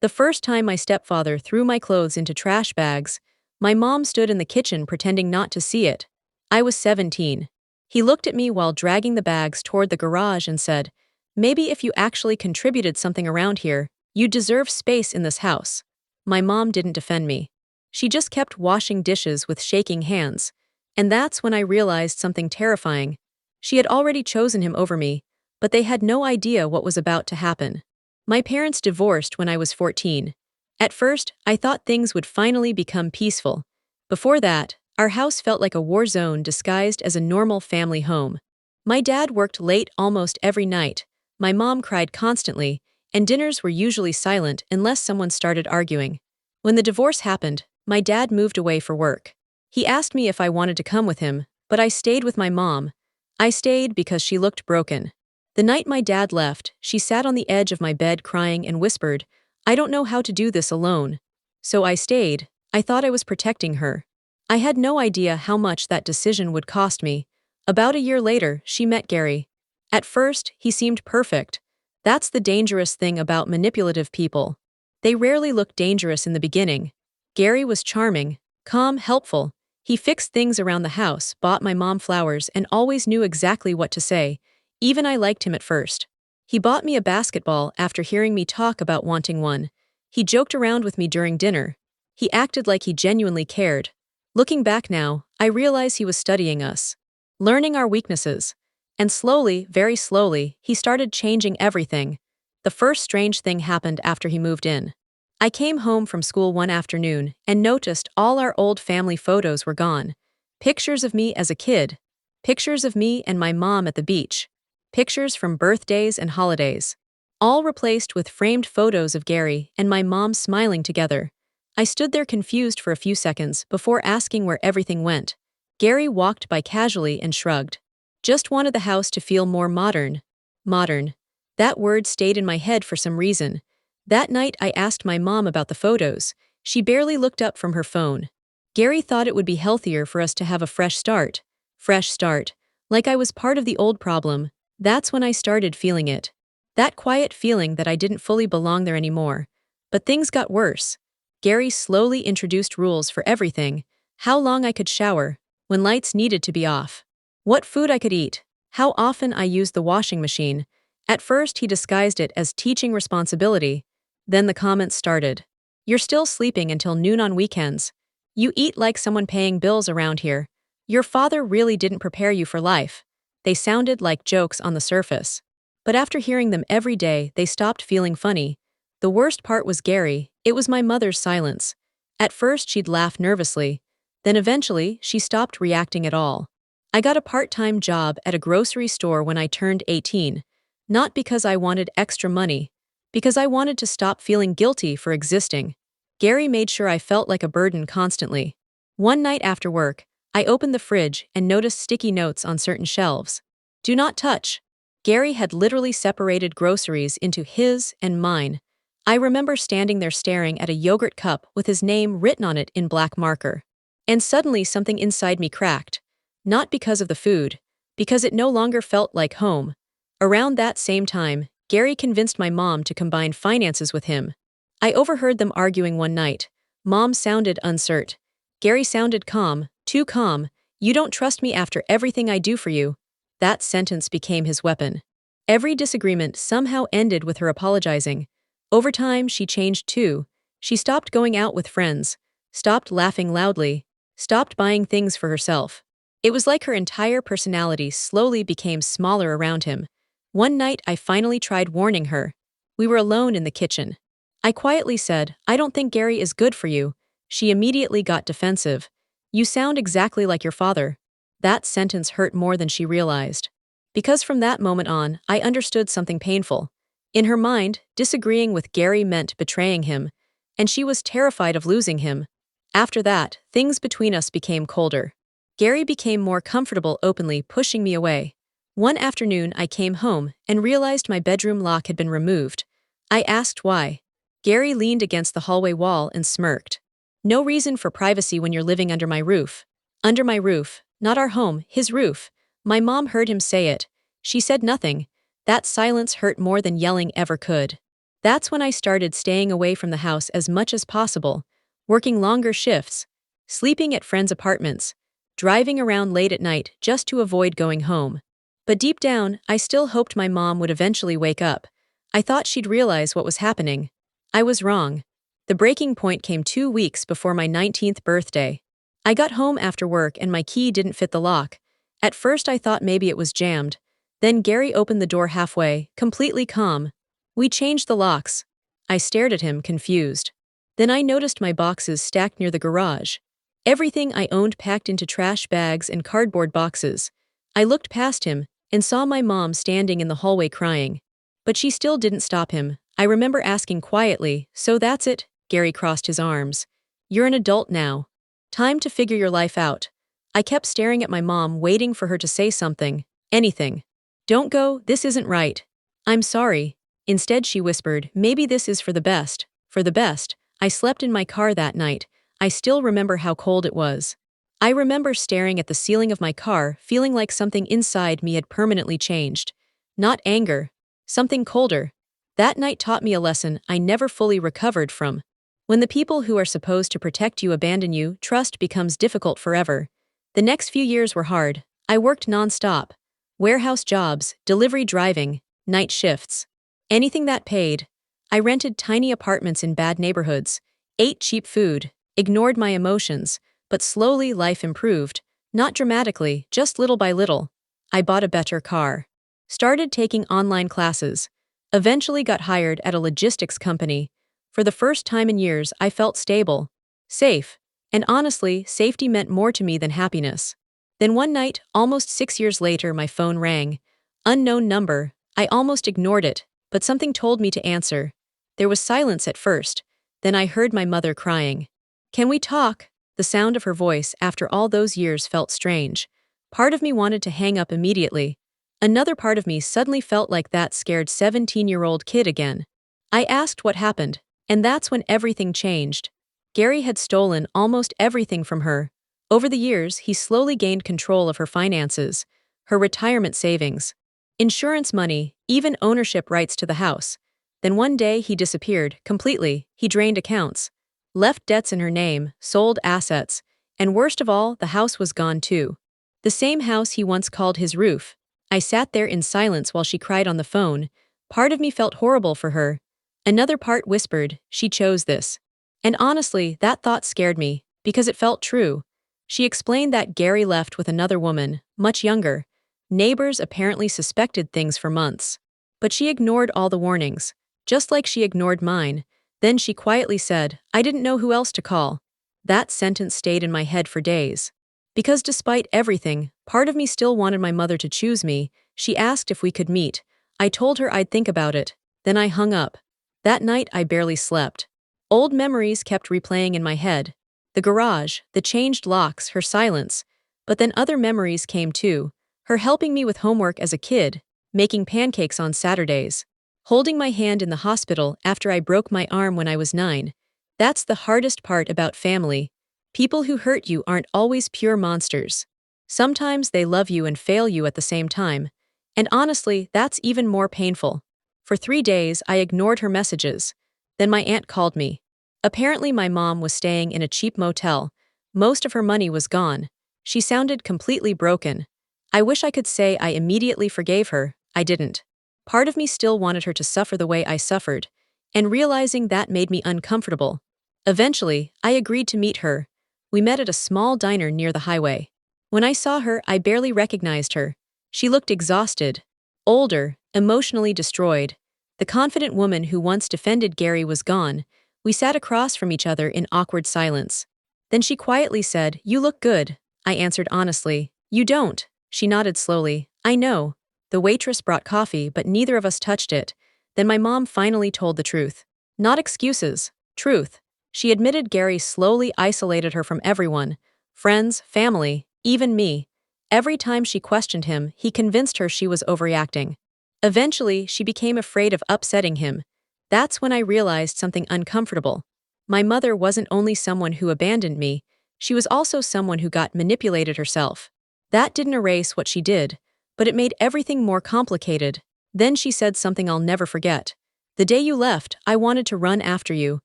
The first time my stepfather threw my clothes into trash bags, my mom stood in the kitchen pretending not to see it. I was 17. He looked at me while dragging the bags toward the garage and said, "Maybe if you actually contributed something around here, you'd deserve space in this house." My mom didn't defend me. She just kept washing dishes with shaking hands. And that's when I realized something terrifying. She had already chosen him over me, but they had no idea what was about to happen. My parents divorced when I was 14. At first, I thought things would finally become peaceful. Before that, our house felt like a war zone disguised as a normal family home. My dad worked late almost every night, my mom cried constantly, and dinners were usually silent unless someone started arguing. When the divorce happened, my dad moved away for work. He asked me if I wanted to come with him, but I stayed with my mom. I stayed because she looked broken. The night my dad left, she sat on the edge of my bed crying and whispered, "I don't know how to do this alone." So I stayed. I thought I was protecting her. I had no idea how much that decision would cost me. About a year later, she met Gary. At first, he seemed perfect. That's the dangerous thing about manipulative people. They rarely look dangerous in the beginning. Gary was charming, calm, helpful. He fixed things around the house, bought my mom flowers, and always knew exactly what to say. Even I liked him at first. He bought me a basketball after hearing me talk about wanting one. He joked around with me during dinner. He acted like he genuinely cared. Looking back now, I realize he was studying us, learning our weaknesses. And slowly, very slowly, he started changing everything. The first strange thing happened after he moved in. I came home from school one afternoon and noticed all our old family photos were gone. Pictures of me as a kid. Pictures of me and my mom at the beach. Pictures from birthdays and holidays. All replaced with framed photos of Gary and my mom smiling together. I stood there confused for a few seconds before asking where everything went. Gary walked by casually and shrugged. Just wanted the house to feel more modern. Modern. That word stayed in my head for some reason. That night I asked my mom about the photos. She barely looked up from her phone. Gary thought it would be healthier for us to have a fresh start. Fresh start. Like I was part of the old problem. That's when I started feeling it. That quiet feeling that I didn't fully belong there anymore. But things got worse. Gary slowly introduced rules for everything. How long I could shower, when lights needed to be off, what food I could eat, how often I used the washing machine. At first he disguised it as teaching responsibility. Then the comments started. "You're still sleeping until noon on weekends. You eat like someone paying bills around here. Your father really didn't prepare you for life." They sounded like jokes on the surface. But after hearing them every day, they stopped feeling funny. The worst part was Gary. It was my mother's silence. At first she'd laugh nervously. Then eventually, she stopped reacting at all. I got a part-time job at a grocery store when I turned 18. Not because I wanted extra money. Because I wanted to stop feeling guilty for existing. Gary made sure I felt like a burden constantly. One night after work, I opened the fridge and noticed sticky notes on certain shelves. "Do not touch." Gary had literally separated groceries into his and mine. I remember standing there staring at a yogurt cup with his name written on it in black marker. And suddenly something inside me cracked. Not because of the food, because it no longer felt like home. Around that same time, Gary convinced my mom to combine finances with him. I overheard them arguing one night. Mom sounded uncertain. Gary sounded calm, too calm. "You don't trust me after everything I do for you." That sentence became his weapon. Every disagreement somehow ended with her apologizing. Over time, she changed too. She stopped going out with friends, stopped laughing loudly, stopped buying things for herself. It was like her entire personality slowly became smaller around him. One night, I finally tried warning her. We were alone in the kitchen. I quietly said, "I don't think Gary is good for you." She immediately got defensive. "You sound exactly like your father." That sentence hurt more than she realized. Because from that moment on, I understood something painful. In her mind, disagreeing with Gary meant betraying him, and she was terrified of losing him. After that, things between us became colder. Gary became more comfortable openly pushing me away. One afternoon I came home and realized my bedroom lock had been removed. I asked why. Gary leaned against the hallway wall and smirked. "No reason for privacy when you're living under my roof." Under my roof, not our home, his roof. My mom heard him say it. She said nothing. That silence hurt more than yelling ever could. That's when I started staying away from the house as much as possible, working longer shifts, sleeping at friends' apartments, driving around late at night just to avoid going home. But deep down, I still hoped my mom would eventually wake up. I thought she'd realize what was happening. I was wrong. The breaking point came 2 weeks before my 19th birthday. I got home after work and my key didn't fit the lock. At first I thought maybe it was jammed. Then Gary opened the door halfway, completely calm. We changed the locks. I stared at him, confused. Then I noticed my boxes stacked near the garage. Everything I owned packed into trash bags and cardboard boxes. I looked past him and saw my mom standing in the hallway crying. But she still didn't stop him. I remember asking quietly, "So that's it?" Gary crossed his arms. "You're an adult now. Time to figure your life out." I kept staring at my mom, waiting for her to say something. Anything. "Don't go, this isn't right." "I'm sorry." Instead she whispered, "Maybe this is for the best." For the best. I slept in my car that night. I still remember how cold it was. I remember staring at the ceiling of my car, feeling like something inside me had permanently changed. Not anger. Something colder. That night taught me a lesson I never fully recovered from. When the people who are supposed to protect you abandon you, trust becomes difficult forever. The next few years were hard. I worked non-stop. Warehouse jobs, delivery driving, night shifts. Anything that paid. I rented tiny apartments in bad neighborhoods, ate cheap food, ignored my emotions, but slowly life improved. Not dramatically, just little by little. I bought a better car. Started taking online classes. Eventually got hired at a logistics company. For the first time in years, I felt stable, safe, and honestly, safety meant more to me than happiness. Then one night, almost 6 years later, my phone rang. Unknown number. I almost ignored it, but something told me to answer. There was silence at first. Then I heard my mother crying. "Can we talk?" The sound of her voice after all those years felt strange. Part of me wanted to hang up immediately. Another part of me suddenly felt like that scared 17-year-old kid again. I asked what happened, and that's when everything changed. Gary had stolen almost everything from her. Over the years, he slowly gained control of her finances, her retirement savings, insurance money, even ownership rights to the house. Then one day he disappeared completely. He drained accounts, left debts in her name, sold assets, and worst of all, the house was gone too. The same house he once called his roof. I sat there in silence while she cried on the phone. Part of me felt horrible for her. Another part whispered, she chose this. And honestly, that thought scared me, because it felt true. She explained that Gary left with another woman, much younger. Neighbors apparently suspected things for months. But she ignored all the warnings, just like she ignored mine. Then she quietly said, "I didn't know who else to call." That sentence stayed in my head for days. Because despite everything, part of me still wanted my mother to choose me. She asked if we could meet. I told her I'd think about it. Then I hung up. That night I barely slept. Old memories kept replaying in my head. The garage, the changed locks, her silence. But then other memories came too. Her helping me with homework as a kid, making pancakes on Saturdays, holding my hand in the hospital after I broke my arm when I was 9. That's the hardest part about family. People who hurt you aren't always pure monsters. Sometimes they love you and fail you at the same time. And honestly, that's even more painful. For 3 days, I ignored her messages. Then my aunt called me. Apparently my mom was staying in a cheap motel. Most of her money was gone. She sounded completely broken. I wish I could say I immediately forgave her. I didn't. Part of me still wanted her to suffer the way I suffered, and realizing that made me uncomfortable. Eventually, I agreed to meet her. We met at a small diner near the highway. When I saw her, I barely recognized her. She looked exhausted, older, emotionally destroyed. The confident woman who once defended Gary was gone. We sat across from each other in awkward silence. Then she quietly said, "You look good." I answered honestly, "You don't." She nodded slowly. "I know." The waitress brought coffee, but neither of us touched it. Then my mom finally told the truth. Not excuses, truth. She admitted Gary slowly isolated her from everyone, friends, family, even me. Every time she questioned him, he convinced her she was overreacting. Eventually, she became afraid of upsetting him. That's when I realized something uncomfortable. My mother wasn't only someone who abandoned me, she was also someone who got manipulated herself. That didn't erase what she did, but it made everything more complicated. Then she said something I'll never forget. The day you left, I wanted to run after you.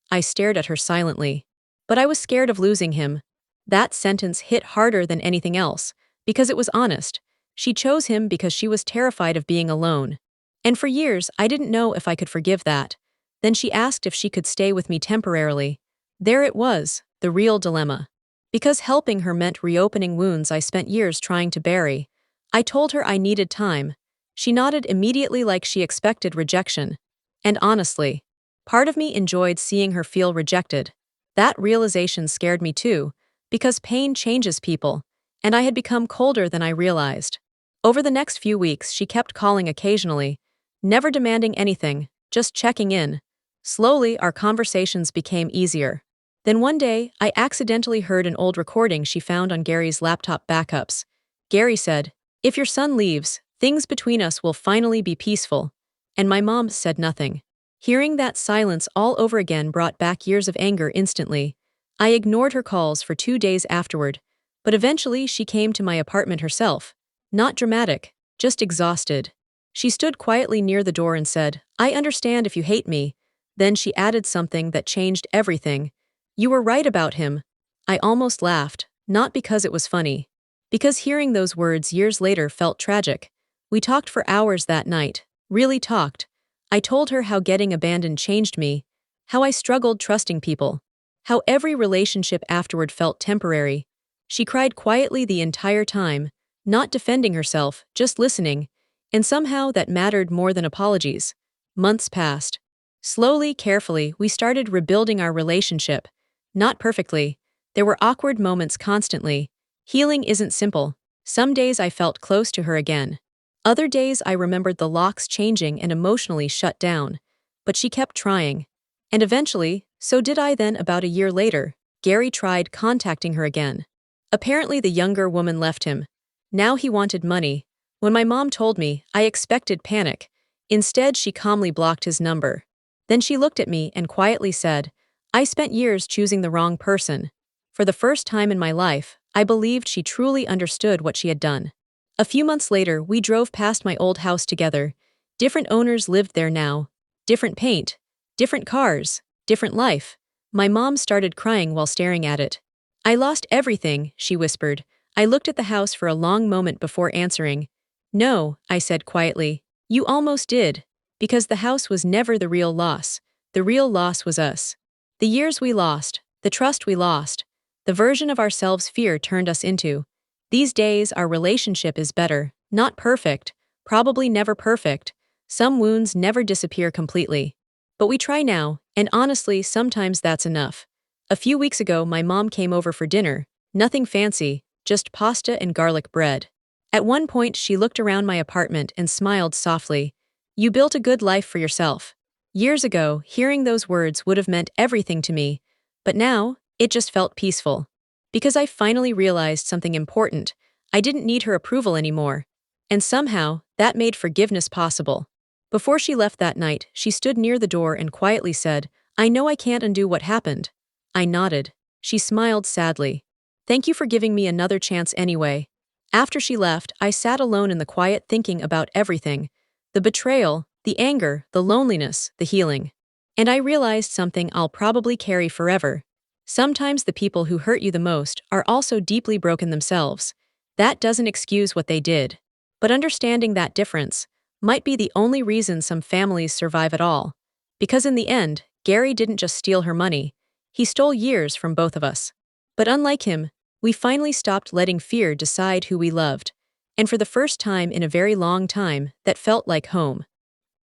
I stared at her silently. But I was scared of losing him. That sentence hit harder than anything else, because it was honest. She chose him because she was terrified of being alone. And for years, I didn't know if I could forgive that. Then she asked if she could stay with me temporarily. There it was, the real dilemma. Because helping her meant reopening wounds I spent years trying to bury. I told her I needed time. She nodded immediately like she expected rejection. And honestly, part of me enjoyed seeing her feel rejected. That realization scared me too, because pain changes people, and I had become colder than I realized. Over the next few weeks, she kept calling occasionally, never demanding anything, just checking in. Slowly, our conversations became easier. Then one day, I accidentally heard an old recording she found on Gary's laptop backups. Gary said, "If your son leaves, things between us will finally be peaceful." And my mom said nothing. Hearing that silence all over again brought back years of anger instantly. I ignored her calls for 2 days afterward, but eventually she came to my apartment herself. Not dramatic, just exhausted. She stood quietly near the door and said, "I understand if you hate me." Then she added something that changed everything. "You were right about him." I almost laughed, not because it was funny. Because hearing those words years later felt tragic. We talked for hours that night, really talked. I told her how getting abandoned changed me, how I struggled trusting people, how every relationship afterward felt temporary. She cried quietly the entire time, not defending herself, just listening, and somehow that mattered more than apologies. Months passed. Slowly, carefully, we started rebuilding our relationship. Not perfectly. There were awkward moments constantly. Healing isn't simple. Some days I felt close to her again. Other days I remembered the locks changing and emotionally shut down. But she kept trying. And eventually, so did I. Then about a year later, Gary tried contacting her again. Apparently the younger woman left him. Now he wanted money. When my mom told me, I expected panic. Instead, she calmly blocked his number. Then she looked at me and quietly said, "I spent years choosing the wrong person." For the first time in my life, I believed she truly understood what she had done. A few months later, we drove past my old house together. Different owners lived there now. Different paint, different cars, different life. My mom started crying while staring at it. "I lost everything," she whispered. I looked at the house for a long moment before answering. "No," I said quietly. "You almost did." Because the house was never the real loss. The real loss was us. The years we lost, the trust we lost, the version of ourselves fear turned us into. These days, our relationship is better, not perfect, probably never perfect. Some wounds never disappear completely. But we try now, and honestly, sometimes that's enough. A few weeks ago, my mom came over for dinner. Nothing fancy, just pasta and garlic bread. At one point, she looked around my apartment and smiled softly. "You built a good life for yourself." Years ago, hearing those words would have meant everything to me. But now, it just felt peaceful. Because I finally realized something important. I didn't need her approval anymore. And somehow, that made forgiveness possible. Before she left that night, she stood near the door and quietly said, "I know I can't undo what happened." I nodded. She smiled sadly. "Thank you for giving me another chance anyway." After she left, I sat alone in the quiet thinking about everything. The betrayal, the anger, the loneliness, the healing. And I realized something I'll probably carry forever. Sometimes the people who hurt you the most are also deeply broken themselves. That doesn't excuse what they did. But understanding that difference might be the only reason some families survive at all. Because in the end, Gary didn't just steal her money. He stole years from both of us. But unlike him, we finally stopped letting fear decide who we loved. And for the first time in a very long time, that felt like home.